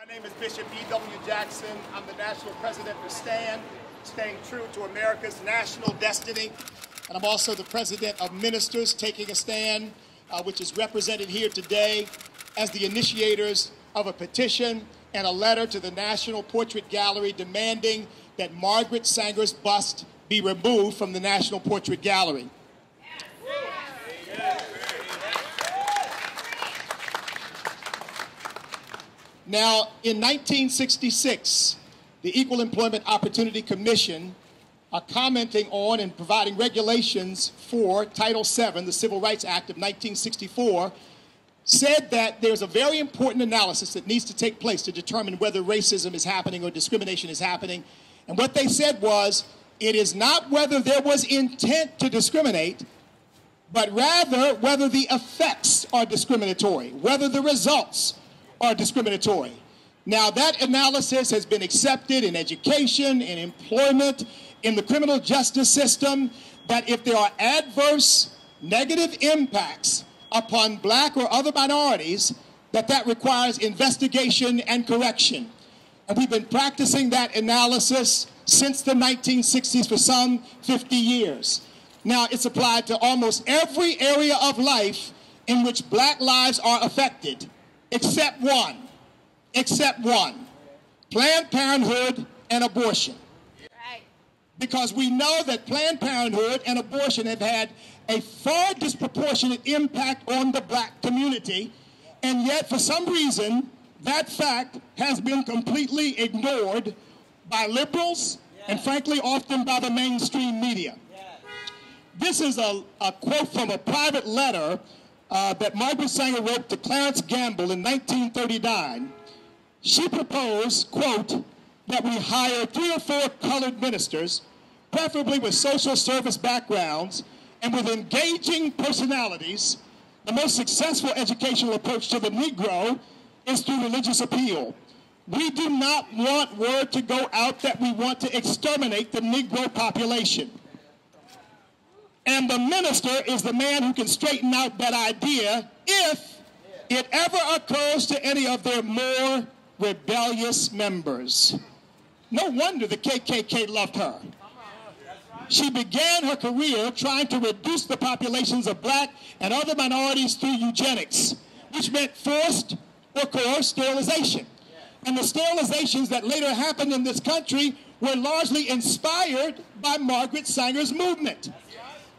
My name is Bishop E.W. Jackson. I'm the national president for STAND, Staying True to America's National Destiny. And I'm also the president of Ministers Taking a Stand, which is represented here today as the initiators of a petition and a letter to the National Portrait Gallery demanding that Margaret Sanger's bust be removed from the National Portrait Gallery. Now, in 1966, the Equal Employment Opportunity Commission, commenting on and providing regulations for Title VII, the Civil Rights Act of 1964, said that there's a very important analysis that needs to take place to determine whether racism is happening or discrimination is happening. And what they said was, it is not whether there was intent to discriminate, but rather whether the effects are discriminatory, whether the results are discriminatory. Now, that analysis has been accepted in education, in employment, in the criminal justice system, that if there are adverse, negative impacts upon black or other minorities, that requires investigation and correction. And we've been practicing that analysis since the 1960s for some 50 years. Now, it's applied to almost every area of life in which black lives are affected, except one, Planned Parenthood and abortion. Because we know that Planned Parenthood and abortion have had a far disproportionate impact on the black community, and yet for some reason that fact has been completely ignored by liberals and frankly often by the mainstream media. This is a quote from a private letter that Margaret Sanger wrote to Clarence Gamble in 1939. She proposed, quote, that we hire 3 or 4 colored ministers, preferably with social service backgrounds and with engaging personalities. The most successful educational approach to the Negro is through religious appeal. We do not want word to go out that we want to exterminate the Negro population. And the minister is the man who can straighten out that idea if it ever occurs to any of their more rebellious members. No wonder the KKK loved her. She began her career trying to reduce the populations of black and other minorities through eugenics, which meant forced or coerced sterilization. And the sterilizations that later happened in this country were largely inspired by Margaret Sanger's movement.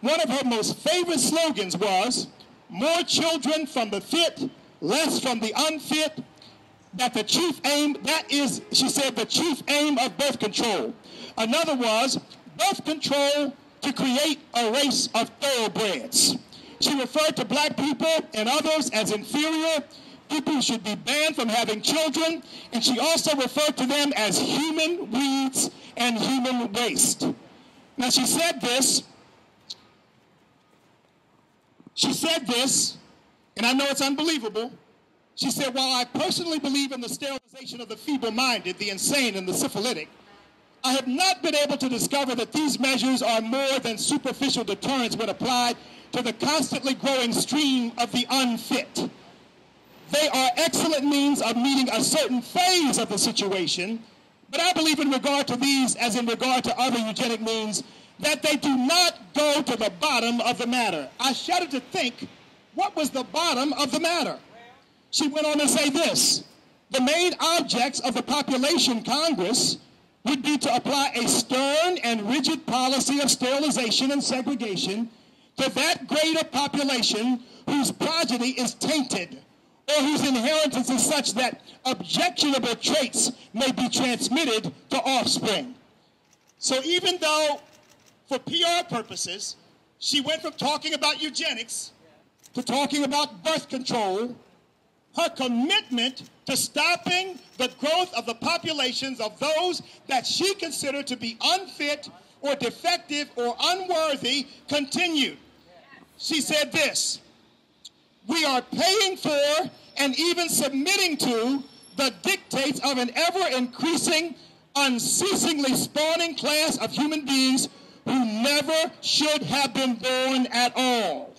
One of her most favorite slogans was, more children from the fit, less from the unfit, that is, she said, the chief aim of birth control. Another was birth control to create a race of thoroughbreds. She referred to black people and others as inferior, people who should be banned from having children, and she also referred to them as human weeds and human waste. Now, she said this, and I know it's unbelievable. She said, while I personally believe in the sterilization of the feeble-minded, the insane, and the syphilitic, I have not been able to discover that these measures are more than superficial deterrents when applied to the constantly growing stream of the unfit. They are excellent means of meeting a certain phase of the situation, but I believe in regard to these, as in regard to other eugenic means, that they do not go to the bottom of the matter. I shudder to think, what was the bottom of the matter? She went on to say this, the main objects of the Population Congress would be to apply a stern and rigid policy of sterilization and segregation to that grade of population whose progeny is tainted or whose inheritance is such that objectionable traits may be transmitted to offspring. So even though, for PR purposes, she went from talking about eugenics to talking about birth control, her commitment to stopping the growth of the populations of those that she considered to be unfit or defective or unworthy continued. She said this, we are paying for and even submitting to the dictates of an ever-increasing, unceasingly spawning class of human beings who never should have been born at all.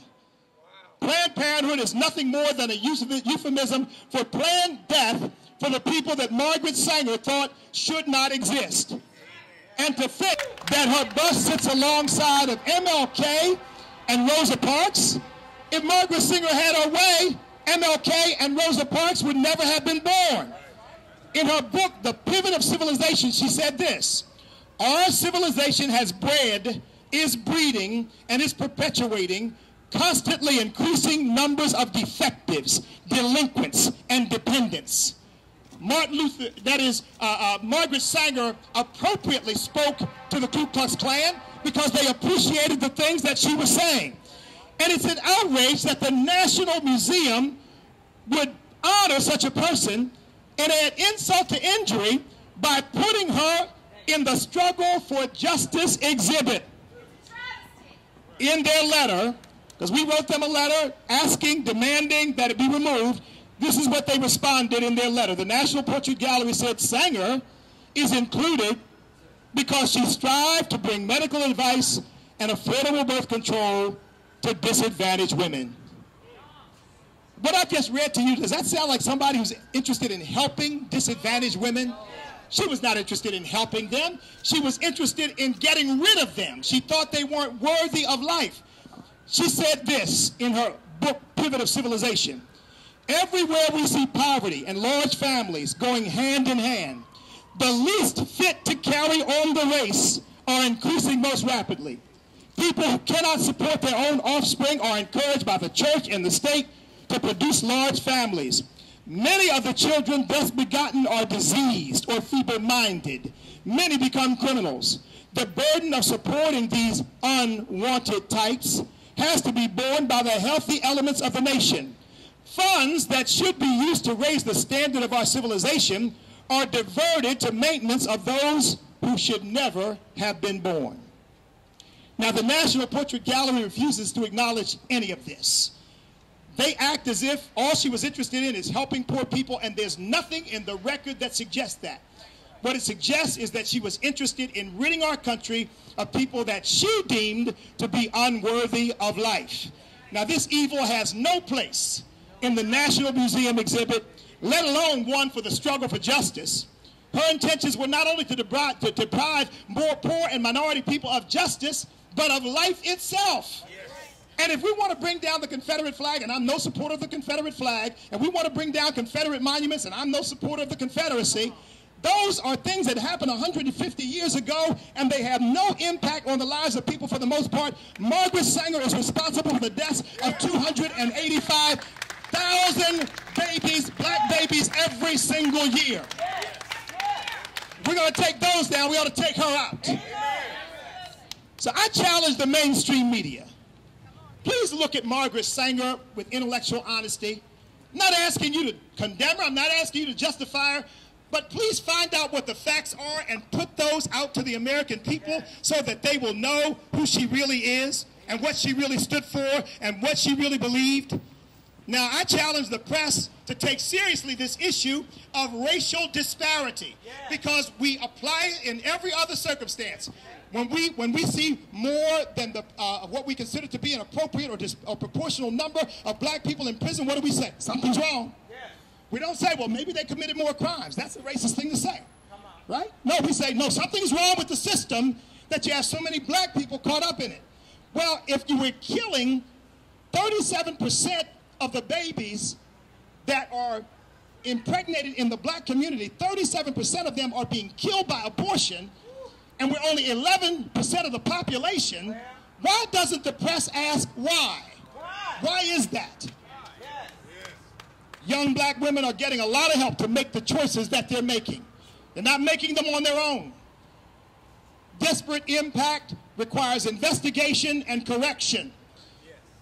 Planned Parenthood is nothing more than a euphemism for planned death for the people that Margaret Sanger thought should not exist. And to think that her bust sits alongside of MLK and Rosa Parks, if Margaret Sanger had her way, MLK and Rosa Parks would never have been born. In her book, The Pivot of Civilization, she said this: our civilization has bred, is breeding, and is perpetuating constantly increasing numbers of defectives, delinquents, and dependents. Margaret Sanger appropriately spoke to the Ku Klux Klan because they appreciated the things that she was saying. And it's an outrage that the National Museum would honor such a person and add insult to injury by putting her in the Struggle for Justice exhibit. In their letter, because we wrote them a letter asking, demanding that it be removed, this is what they responded in their letter. The National Portrait Gallery said Sanger is included because she strived to bring medical advice and affordable birth control to disadvantaged women. What I've just read to you, does that sound like somebody who's interested in helping disadvantaged women? She was not interested in helping them. She was interested in getting rid of them. She thought they weren't worthy of life. She said this in her book, Pivot of Civilization: everywhere we see poverty and large families going hand in hand, the least fit to carry on the race are increasing most rapidly. People who cannot support their own offspring are encouraged by the church and the state to produce large families. Many of the children thus begotten are diseased or feeble-minded. Many become criminals. The burden of supporting these unwanted types has to be borne by the healthy elements of the nation. Funds that should be used to raise the standard of our civilization are diverted to maintenance of those who should never have been born. Now, the National Portrait Gallery refuses to acknowledge any of this. They act as if all she was interested in is helping poor people, and there's nothing in the record that suggests that. What it suggests is that she was interested in ridding our country of people that she deemed to be unworthy of life. Now, this evil has no place in the National Museum exhibit, let alone one for the struggle for justice. Her intentions were not only to deprive more poor and minority people of justice, but of life itself. And if we want to bring down the Confederate flag, and I'm no supporter of the Confederate flag, and we want to bring down Confederate monuments, and I'm no supporter of the Confederacy, those are things that happened 150 years ago, and they have no impact on the lives of people for the most part. Margaret Sanger is responsible for the deaths of 285,000 babies, black babies, every single year. We're going to take those down. We ought to take her out. So I challenge the mainstream media. Please look at Margaret Sanger with intellectual honesty. I'm not asking you to condemn her. I'm not asking you to justify her. But please find out what the facts are and put those out to the American people so that they will know who she really is and what she really stood for and what she really believed. Now, I challenge the press to take seriously this issue of racial disparity because we apply it in every other circumstance. When we see more than what we consider to be an appropriate or proportional number of black people in prison, what do we say? Something's wrong. We don't say, well, maybe they committed more crimes. That's a racist thing to say, right? No, we say, no, something's wrong with the system that you have so many black people caught up in it. Well, if you were killing 37% of the babies that are impregnated in the black community, 37% of them are being killed by abortion, and we're only 11% of the population, why doesn't the press ask why? Why is that? Young black women are getting a lot of help to make the choices that they're making. They're not making them on their own. Disparate impact requires investigation and correction.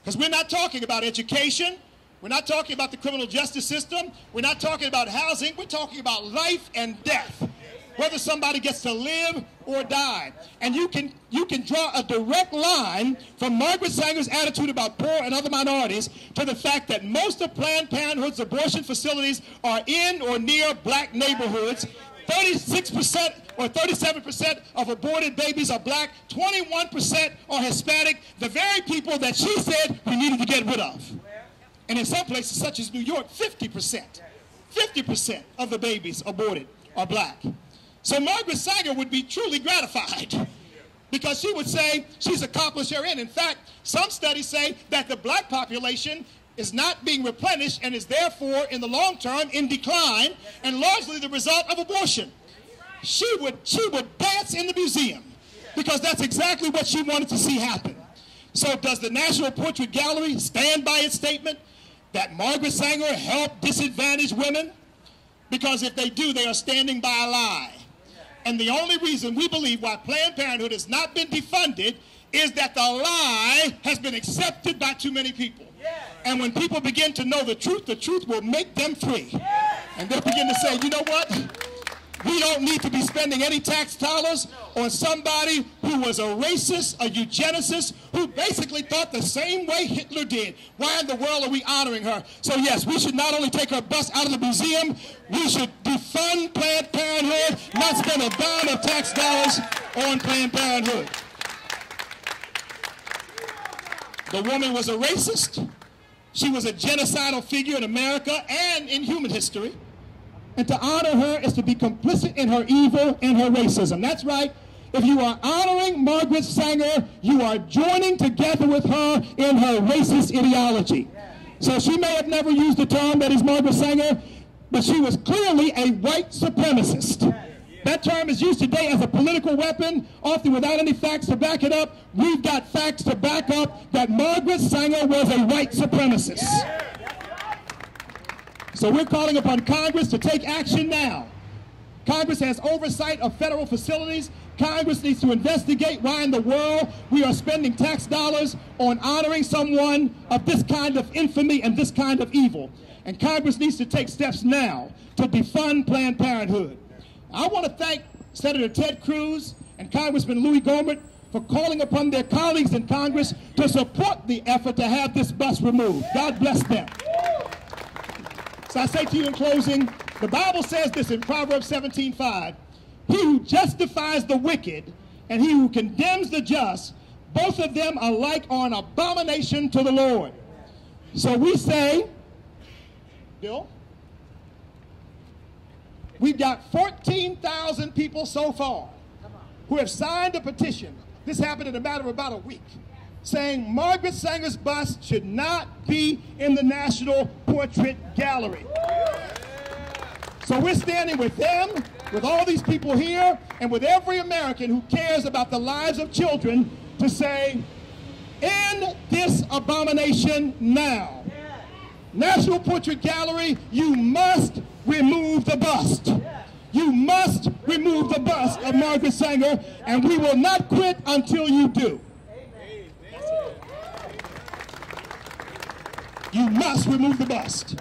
Because we're not talking about education. We're not talking about the criminal justice system. We're not talking about housing. We're talking about life and death, whether somebody gets to live or die. And you can draw a direct line from Margaret Sanger's attitude about poor and other minorities to the fact that most of Planned Parenthood's abortion facilities are in or near black neighborhoods. 36% or 37% of aborted babies are black. 21% are Hispanic, the very people that she said we needed to get rid of. And in some places, such as New York, 50%. 50% of the babies aborted are black. So Margaret Sanger would be truly gratified because she would say she's accomplished her end. In fact, some studies say that the black population is not being replenished and is therefore, in the long term, in decline, and largely the result of abortion. She would dance in the museum because that's exactly what she wanted to see happen. So does the National Portrait Gallery stand by its statement that Margaret Sanger helped disadvantaged women? Because if they do, they are standing by a lie. And the only reason we believe why Planned Parenthood has not been defunded is that the lie has been accepted by too many people. And when people begin to know the truth will make them free. And they'll begin to say, you know what? We don't need to be spending any tax dollars on somebody who was a racist, a eugenicist, who basically thought the same way Hitler did. Why in the world are we honoring her? So yes, we should not only take her bust out of the museum, we should defund Planned Parenthood, not spend a dime of tax dollars on Planned Parenthood. The woman was a racist. She was a genocidal figure in America and in human history. And to honor her is to be complicit in her evil and her racism. That's right. If you are honoring Margaret Sanger, you are joining together with her in her racist ideology. So she may have never used the term that is Margaret Sanger, but she was clearly a white supremacist. That term is used today as a political weapon, often without any facts to back it up. We've got facts to back up that Margaret Sanger was a white supremacist. So we're calling upon Congress to take action now. Congress has oversight of federal facilities. Congress needs to investigate why in the world we are spending tax dollars on honoring someone of this kind of infamy and this kind of evil. And Congress needs to take steps now to defund Planned Parenthood. I want to thank Senator Ted Cruz and Congressman Louis Gohmert for calling upon their colleagues in Congress to support the effort to have this bust removed. God bless them. So I say to you in closing, the Bible says this in Proverbs 17:5, he who justifies the wicked and he who condemns the just, both of them alike are an abomination to the Lord. So we say, Bill, we've got 14,000 people so far who have signed a petition. This happened in a matter of about a week, saying Margaret Sanger's bust should not be in the National Portrait Gallery. So we're standing with them, with all these people here, and with every American who cares about the lives of children to say, end this abomination now. National Portrait Gallery, you must remove the bust. You must remove the bust of Margaret Sanger, and we will not quit until you do. You must remove the bust.